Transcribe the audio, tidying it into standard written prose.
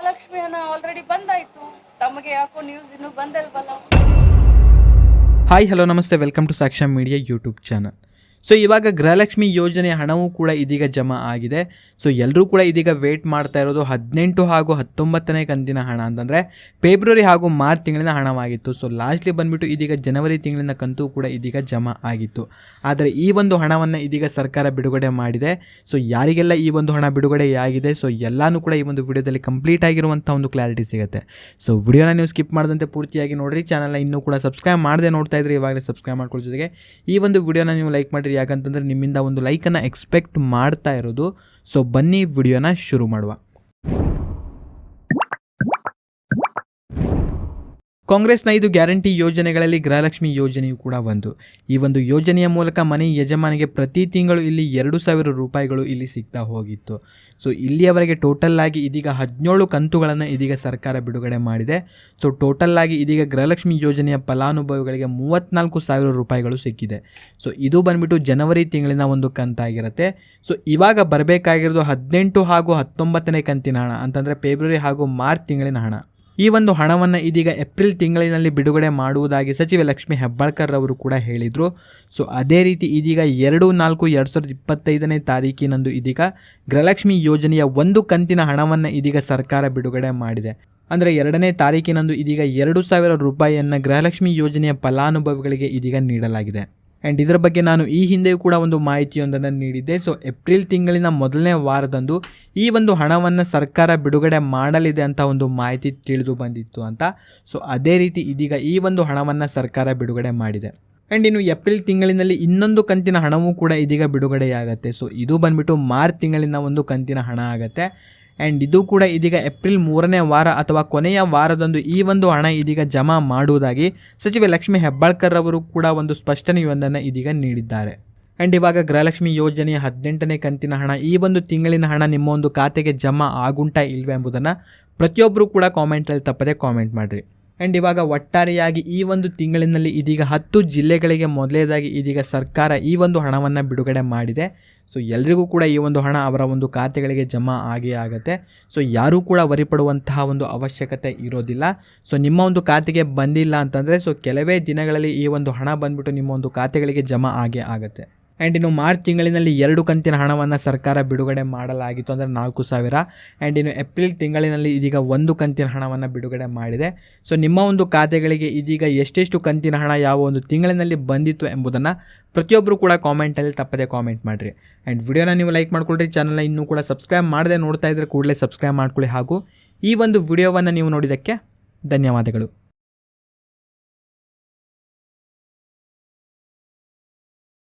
ಲಕ್ಷ್ಮಿ ಹಣ ಆಲ್ರೆಡಿ ಬಂದಾಯ್ತು, ತಮಗೆ ಯಾಕೋ ನ್ಯೂಸ್ ಇನ್ನೂ ಬಂದಲ್ವಲ್ಲ. ಹಾಯ್ ಹಲೋ ನಮಸ್ತೆ, welcome to Saksha media YouTube channel. So ಇವಾಗ ಗೃಹಲಕ್ಷ್ಮಿ ಯೋಜನೆ ಹಣವೂ ಕೂಡ ಇದೀಗ ಜಮಾ ಆಗಿದೆ. ಸೊ ಎಲ್ಲರೂ ಕೂಡ ಇದೀಗ ವೇಟ್ ಮಾಡ್ತಾ ಇರೋದು 18 ಹಾಗೂ 19ನೇ ಕಂತಿನ ಹಣ, ಅಂತಂದರೆ ಫೆಬ್ರವರಿ ಹಾಗೂ ಮಾರ್ಚ್ ತಿಂಗಳಿನ ಹಣವಾಗಿತ್ತು. ಸೊ ಲಾಸ್ಟ್ಲಿ ಬಂದುಬಿಟ್ಟು ಇದೀಗ ಜನವರಿ ತಿಂಗಳಿನ ಕಂತು ಕೂಡ ಇದೀಗ ಜಮಾ ಆಗಿತ್ತು. ಆದರೆ ಈ ಒಂದು ಹಣವನ್ನು ಇದೀಗ ಸರ್ಕಾರ ಬಿಡುಗಡೆ ಮಾಡಿದೆ. ಸೊ ಯಾರಿಗೆಲ್ಲ ಈ ಒಂದು ಹಣ ಬಿಡುಗಡೆಯಾಗಿದೆ, ಸೊ ಎಲ್ಲನೂ ಕೂಡ ಈ ಒಂದು ವಿಡಿಯೋದಲ್ಲಿ ಕಂಪ್ಲೀಟ್ ಆಗಿರುವಂಥ ಒಂದು ಕ್ಲಾರಿಟಿ ಸಿಗುತ್ತೆ. ಸೊ ವಿಡಿಯೋನ ನೀವು ಸ್ಕಿಪ್ ಮಾಡದಂತೆ ಪೂರ್ತಿಯಾಗಿ ನೋಡಿರಿ. ಚಾನಲ್ನ ಇನ್ನೂ ಕೂಡ ಸಬ್ಸ್ಕ್ರೈಬ್ ಮಾಡದೆ ನೋಡ್ತಾ ಇದ್ರಿ, ಇವಾಗಲೇ ಸಬ್ಸ್ಕ್ರೈಬ್ ಮಾಡ್ಕೊಳ್ಳೋ ಜೊತೆಗೆ ಈ ಒಂದು ವಿಡಿಯೋನ ನೀವು ಲೈಕ್ ಮಾಡಿರಿ, ಯಾಕಂತಂದರೆ ನಿಮ್ಮಿಂದ ಒಂದು ಲೈಕನ್ನು ಎಕ್ಸ್ಪೆಕ್ಟ್ ಮಾಡ್ತಾ ಇರೋದು. ಸೊ ಬನ್ನಿ ವಿಡಿಯೋನ ಶುರು ಮಾಡುವ. ಕಾಂಗ್ರೆಸ್ನ 5 ಗ್ಯಾರಂಟಿ ಯೋಜನೆಗಳಲ್ಲಿ ಗೃಹಲಕ್ಷ್ಮಿ ಯೋಜನೆಯು ಕೂಡ ಒಂದು. ಈ ಒಂದು ಯೋಜನೆಯ ಮೂಲಕ ಮನೆ ಯಜಮಾನಿಗೆ ಪ್ರತಿ ತಿಂಗಳು ಇಲ್ಲಿ 2,000 ರೂಪಾಯಿಗಳು ಇಲ್ಲಿ ಸಿಗ್ತಾ ಹೋಗಿತ್ತು. ಸೊ ಇಲ್ಲಿಯವರೆಗೆ ಟೋಟಲ್ ಆಗಿ ಇದೀಗ 17 ಕಂತುಗಳನ್ನು ಇದೀಗ ಸರ್ಕಾರ ಬಿಡುಗಡೆ ಮಾಡಿದೆ. ಸೊ ಟೋಟಲ್ ಆಗಿ ಇದೀಗ ಗೃಹಲಕ್ಷ್ಮಿ ಯೋಜನೆಯ ಫಲಾನುಭವಿಗಳಿಗೆ 34,000 ರೂಪಾಯಿಗಳು ಸಿಕ್ಕಿದೆ. ಸೊ ಇದು ಬಂದ್ಬಿಟ್ಟು ಜನವರಿ ತಿಂಗಳಿನ ಒಂದು ಕಂತಾಗಿರುತ್ತೆ. ಸೊ ಇವಾಗ ಬರಬೇಕಾಗಿರೋದು 18 ಹಾಗೂ 19ನೇ ಕಂತಿನ ಹಣ, ಅಂತಂದರೆ ಫೆಬ್ರವರಿ ಹಾಗೂ ಮಾರ್ಚ್ ತಿಂಗಳಿನ ಹಣ. ಈ ಒಂದು ಹಣವನ್ನು ಇದೀಗ ಏಪ್ರಿಲ್ ತಿಂಗಳಿನಲ್ಲಿ ಬಿಡುಗಡೆ ಮಾಡುವುದಾಗಿ ಸಚಿವೆ ಲಕ್ಷ್ಮಿ ಹೆಬ್ಬಾಳ್ಕರ್ ಅವರು ಕೂಡ ಹೇಳಿದರು. ಸೊ ಅದೇ ರೀತಿ ಇದೀಗ 2/4/2025ನೇ ತಾರೀಕಿನಂದು ಇದೀಗ ಗೃಹಲಕ್ಷ್ಮಿ ಯೋಜನೆಯ ಒಂದು ಕಂತಿನ ಹಣವನ್ನು ಇದೀಗ ಸರ್ಕಾರ ಬಿಡುಗಡೆ ಮಾಡಿದೆ. ಅಂದರೆ 2ನೇ ತಾರೀಕಿನಂದು ಇದೀಗ 2,000 ರೂಪಾಯಿಯನ್ನು ಗೃಹಲಕ್ಷ್ಮಿ ಯೋಜನೆಯ ಫಲಾನುಭವಿಗಳಿಗೆ ಇದೀಗ ನೀಡಲಾಗಿದೆ. ಆ್ಯಂಡ್ ಇದರ ಬಗ್ಗೆ ನಾನು ಈ ಹಿಂದೆಯೂ ಕೂಡ ಒಂದು ಮಾಹಿತಿಯೊಂದನ್ನು ನೀಡಿದ್ದೆ. ಸೊ ಏಪ್ರಿಲ್ ತಿಂಗಳಿನ ಮೊದಲನೇ ವಾರದಂದು ಈ ಒಂದು ಹಣವನ್ನು ಸರ್ಕಾರ ಬಿಡುಗಡೆ ಮಾಡಲಿದೆ ಅಂತ ಒಂದು ಮಾಹಿತಿ ತಿಳಿದು ಬಂದಿತ್ತು ಅಂತ. ಸೊ ಅದೇ ರೀತಿ ಇದೀಗ ಈ ಒಂದು ಹಣವನ್ನು ಸರ್ಕಾರ ಬಿಡುಗಡೆ ಮಾಡಿದೆ. ಆ್ಯಂಡ್ ಇನ್ನು ಏಪ್ರಿಲ್ ತಿಂಗಳಿನಲ್ಲಿ ಇನ್ನೊಂದು ಕಂತಿನ ಹಣವೂ ಕೂಡ ಇದೀಗ ಬಿಡುಗಡೆಯಾಗತ್ತೆ. ಸೊ ಇದು ಬಂದುಬಿಟ್ಟು ಮಾರ್ಚ್ ತಿಂಗಳಿನ ಒಂದು ಕಂತಿನ ಹಣ ಆಗುತ್ತೆ. ಆ್ಯಂಡ್ ಇದು ಕೂಡ ಇದೀಗ ಏಪ್ರಿಲ್ 3ನೇ ವಾರ ಅಥವಾ ಕೊನೆಯ ವಾರದಂದು ಈ ಒಂದು ಹಣ ಇದೀಗ ಜಮಾ ಮಾಡುವುದಾಗಿ ಸಚಿವೆ ಲಕ್ಷ್ಮಿ ಹೆಬ್ಬಾಳ್ಕರ್ ಅವರು ಕೂಡ ಒಂದು ಸ್ಪಷ್ಟನೆಯೊಂದನ್ನು ಇದೀಗ ನೀಡಿದ್ದಾರೆ. ಆ್ಯಂಡ್ ಇವಾಗ ಗೃಹಲಕ್ಷ್ಮಿ ಯೋಜನೆಯ 18ನೇ ಕಂತಿನ ಹಣ, ಈ ಒಂದು ತಿಂಗಳಿನ ಹಣ ನಿಮ್ಮ ಒಂದು ಖಾತೆಗೆ ಜಮಾ ಆಗುಂಟಾ ಇಲ್ವೇ ಎಂಬುದನ್ನು ಪ್ರತಿಯೊಬ್ಬರು ಕೂಡ ಕಾಮೆಂಟಲ್ಲಿ ತಪ್ಪದೆ ಕಾಮೆಂಟ್ ಮಾಡಿರಿ. ಆ್ಯಂಡ್ ಇವಾಗ ಒಟ್ಟಾರೆಯಾಗಿ ಈ ಒಂದು ತಿಂಗಳಿನಲ್ಲಿ ಇದೀಗ 10 ಜಿಲ್ಲೆಗಳಿಗೆ ಮೊದಲೇದಾಗಿ ಇದೀಗ ಸರ್ಕಾರ ಈ ಒಂದು ಹಣವನ್ನು ಬಿಡುಗಡೆ ಮಾಡಿದೆ. ಸೊ ಎಲ್ರಿಗೂ ಕೂಡ ಈ ಒಂದು ಹಣ ಅವರ ಒಂದು ಖಾತೆಗಳಿಗೆ ಜಮಾ ಆಗೇ ಆಗುತ್ತೆ. ಸೊ ಯಾರೂ ಕೂಡ ವರಿಪಡುವಂತಹ ಒಂದು ಅವಶ್ಯಕತೆ ಇರೋದಿಲ್ಲ. ಸೊ ನಿಮ್ಮ ಒಂದು ಖಾತೆಗೆ ಬಂದಿಲ್ಲ ಅಂತಂದರೆ ಸೊ ಕೆಲವೇ ದಿನಗಳಲ್ಲಿ ಈ ಒಂದು ಹಣ ಬಂದುಬಿಟ್ಟು ನಿಮ್ಮ ಒಂದು ಖಾತೆಗಳಿಗೆ ಜಮಾ ಆಗೇ ಆಗುತ್ತೆ. ಆ್ಯಂಡ್ ಇನ್ನು ಮಾರ್ಚ್ ತಿಂಗಳಿನಲ್ಲಿ 2 ಕಂತಿನ ಹಣವನ್ನು ಸರ್ಕಾರ ಬಿಡುಗಡೆ ಮಾಡಲಾಗಿತ್ತು, ಅಂದರೆ 4,000. ಆ್ಯಂಡ್ ಇನ್ನು ಏಪ್ರಿಲ್ ತಿಂಗಳಿನಲ್ಲಿ ಇದೀಗ 1 ಕಂತಿನ ಹಣವನ್ನು ಬಿಡುಗಡೆ ಮಾಡಿದೆ. ಸೊ ನಿಮ್ಮ ಒಂದು ಖಾತೆಗಳಿಗೆ ಇದೀಗ ಎಷ್ಟೆಷ್ಟು ಕಂತಿನ ಹಣ ಯಾವ ಒಂದು ತಿಂಗಳಿನಲ್ಲಿ ಬಂದಿತ್ತು ಎಂಬುದನ್ನು ಪ್ರತಿಯೊಬ್ಬರು ಕೂಡ ಕಾಮೆಂಟಲ್ಲಿ ತಪ್ಪದೆ ಕಾಮೆಂಟ್ ಮಾಡಿರಿ. ಆ್ಯಂಡ್ ವಿಡಿಯೋನ ನೀವು ಲೈಕ್ ಮಾಡ್ಕೊಳ್ರಿ. ಚಾನಲ್ನ ಇನ್ನೂ ಕೂಡ ಸಬ್ಸ್ಕ್ರೈಬ್ ಮಾಡದೆ ನೋಡ್ತಾ ಇದ್ದರೆ ಕೂಡಲೇ ಸಬ್ಸ್ಕ್ರೈಬ್ ಮಾಡ್ಕೊಳ್ಳಿ. ಹಾಗೂ ಈ ಒಂದು ವಿಡಿಯೋವನ್ನು ನೀವು ನೋಡಿದ್ದಕ್ಕೆ ಧನ್ಯವಾದಗಳು.